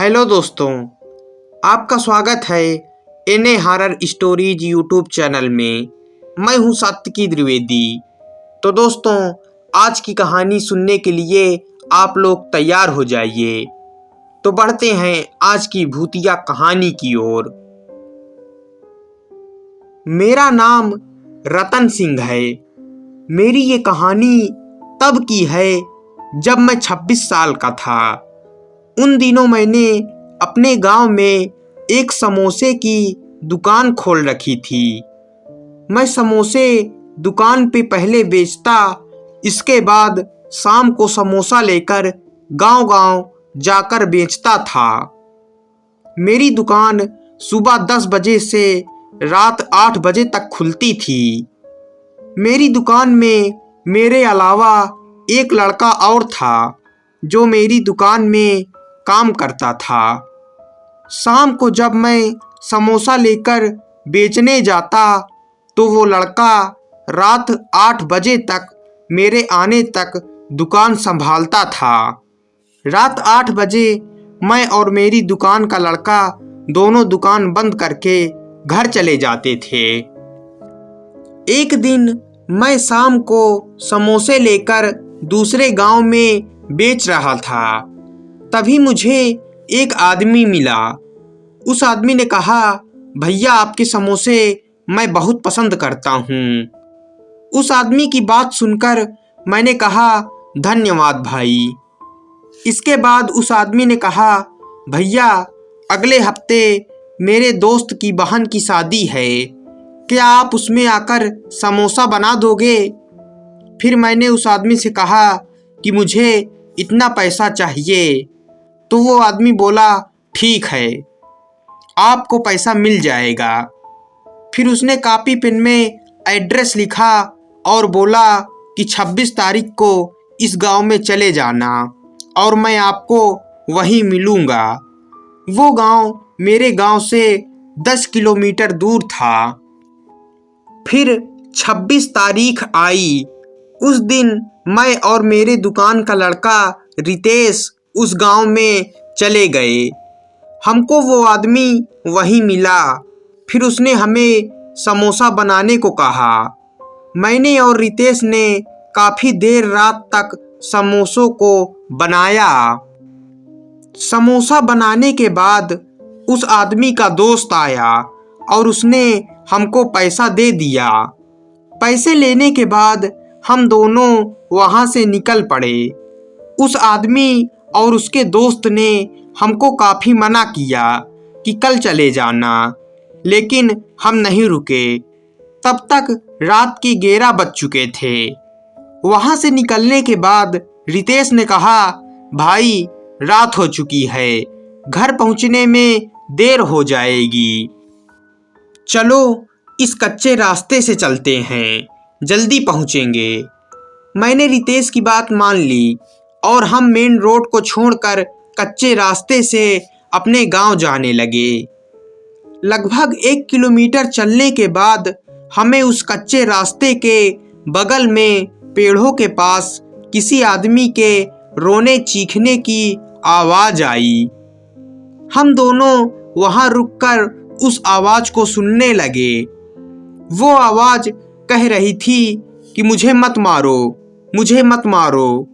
Hello दोस्तों, आपका स्वागत है NA horror stories YouTube channel में। मैं हूं सात्विकी द्विवेदी। तो दोस्तों, आज की कहानी सुनने के लिए आप लोग तैयार हो जाइए। तो बढ़ते हैं आज की भूतिया कहानी की ओर। मेरा नाम रतन सिंह है। मेरी ये कहानी तब की है जब मैं 26 साल का था। उन दिनों मैंने अपने गांव में एक समोसे की दुकान खोल रखी थी। मैं समोसे दुकान पे पहले बेचता, इसके बाद शाम को समोसा लेकर गांव-गांव जाकर बेचता था। मेरी दुकान सुबह 10 बजे से रात 8 बजे तक खुलती थी। मेरी दुकान में मेरे अलावा एक लड़का और था जो मेरी दुकान में काम करता था। शाम को जब मैं समोसा लेकर बेचने जाता तो वो लड़का रात 8 बजे तक मेरे आने तक दुकान संभालता था। रात 8 बजे मैं और मेरी दुकान का लड़का दोनों दुकान बंद करके घर चले जाते थे। एक दिन मैं शाम को समोसे लेकर दूसरे गांव में बेच रहा था। तभी मुझे एक आदमी मिला। उस आदमी ने कहा, भैया आपके समोसे मैं बहुत पसंद करता हूँ। उस आदमी की बात सुनकर मैंने कहा, धन्यवाद भाई। इसके बाद उस आदमी ने कहा, भैया अगले हफ्ते मेरे दोस्त की बहन की शादी है, क्या आप उसमें आकर समोसा बना दोगे? फिर मैंने उस आदमी से कहा कि मुझे इतना पैसा चाहिए। तो वो आदमी बोला, ठीक है, आपको पैसा मिल जाएगा। फिर उसने कॉपी पेन में एड्रेस लिखा और बोला कि 26 तारीख को इस गांव में चले जाना और मैं आपको वहीं मिलूंगा। वो गांव मेरे गांव से 10 किलोमीटर दूर था। फिर 26 तारीख आई। उस दिन मैं और मेरे दुकान का लड़का रितेश उस गांव में चले गए। हमको वो आदमी वहीं मिला। फिर उसने हमें समोसा बनाने को कहा। मैंने और रितेश ने काफ़ी देर रात तक समोसों को बनाया। समोसा बनाने के बाद उस आदमी का दोस्त आया और उसने हमको पैसा दे दिया। पैसे लेने के बाद हम दोनों वहाँ से निकल पड़े। उस आदमी और उसके दोस्त ने हमको काफ़ी मना किया कि कल चले जाना, लेकिन हम नहीं रुके। तब तक रात के 11 बज चुके थे। वहाँ से निकलने के बाद रितेश ने कहा, भाई रात हो चुकी है, घर पहुँचने में देर हो जाएगी, चलो इस कच्चे रास्ते से चलते हैं, जल्दी पहुँचेंगे। मैंने रितेश की बात मान ली और हम मेन रोड को छोड़कर कच्चे रास्ते से अपने गांव जाने लगे। लगभग 1 किलोमीटर चलने के बाद हमें उस कच्चे रास्ते के बगल में पेड़ों के पास किसी आदमी के रोने चीखने की आवाज़ आई। हम दोनों वहां रुककर उस आवाज़ को सुनने लगे। वो आवाज़ कह रही थी कि मुझे मत मारो, मुझे मत मारो।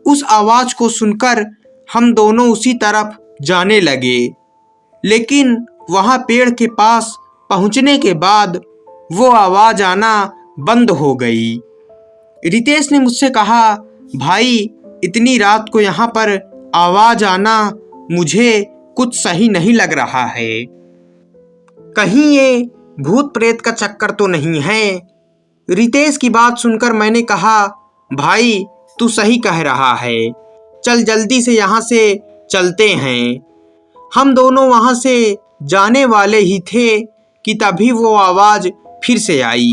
उस आवाज़ को सुनकर हम दोनों उसी तरफ जाने लगे, लेकिन वहाँ पेड़ के पास पहुँचने के बाद वो आवाज़ आना बंद हो गई। रितेश ने मुझसे कहा, भाई इतनी रात को यहाँ पर आवाज़ आना मुझे कुछ सही नहीं लग रहा है। कहीं ये भूत प्रेत का चक्कर तो नहीं है? रितेश की बात सुनकर मैंने कहा, भाई तू सही कह रहा है, चल जल्दी से यहाँ से चलते हैं। हम दोनों वहाँ से जाने वाले ही थे कि तभी वो आवाज़ फिर से आई।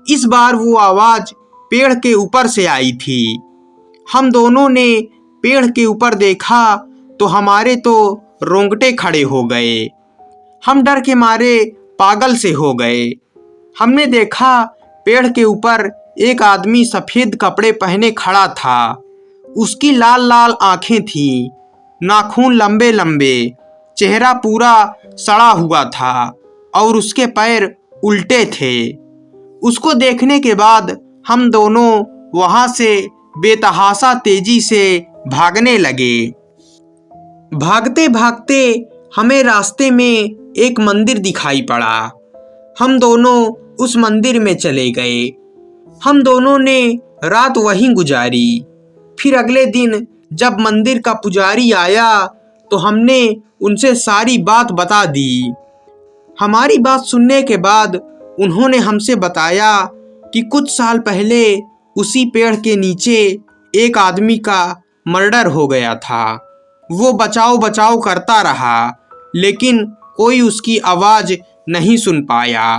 इस बार वो आवाज़ पेड़ के ऊपर से आई थी। हम दोनों ने पेड़ के ऊपर देखा तो हमारे तो रोंगटे खड़े हो गए। हम डर के मारे पागल से हो गए। हमने देखा पेड़ के ऊपर एक आदमी सफ़ेद कपड़े पहने खड़ा था। उसकी लाल लाल आंखें थीं, नाखून लंबे लंबे, चेहरा पूरा सड़ा हुआ था और उसके पैर उल्टे थे। उसको देखने के बाद हम दोनों वहां से बेतहाशा तेजी से भागने लगे। भागते भागते हमें रास्ते में एक मंदिर दिखाई पड़ा। हम दोनों उस मंदिर में चले गए। हम दोनों ने रात वहीं गुजारी। फिर अगले दिन जब मंदिर का पुजारी आया तो हमने उनसे सारी बात बता दी। हमारी बात सुनने के बाद उन्होंने हमसे बताया कि कुछ साल पहले उसी पेड़ के नीचे एक आदमी का मर्डर हो गया था। वो बचाओ बचाओ करता रहा लेकिन कोई उसकी आवाज़ नहीं सुन पाया।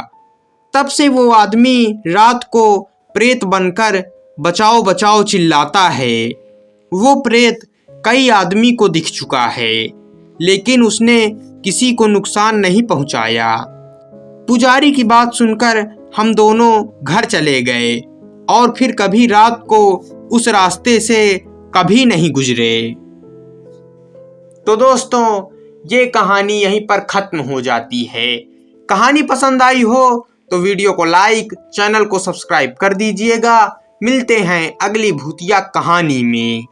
तब से वो आदमी रात को प्रेत बनकर बचाओ बचाओ चिल्लाता है। वो प्रेत कई आदमी को दिख चुका है लेकिन उसने किसी को नुकसान नहीं पहुंचाया। पुजारी की बात सुनकर हम दोनों घर चले गए और फिर कभी रात को उस रास्ते से कभी नहीं गुजरे। तो दोस्तों, ये कहानी यहीं पर ख़त्म हो जाती है। कहानी पसंद आई हो तो वीडियो को लाइक, चैनल को सब्सक्राइब कर दीजिएगा। मिलते हैं अगली भूतिया कहानी में।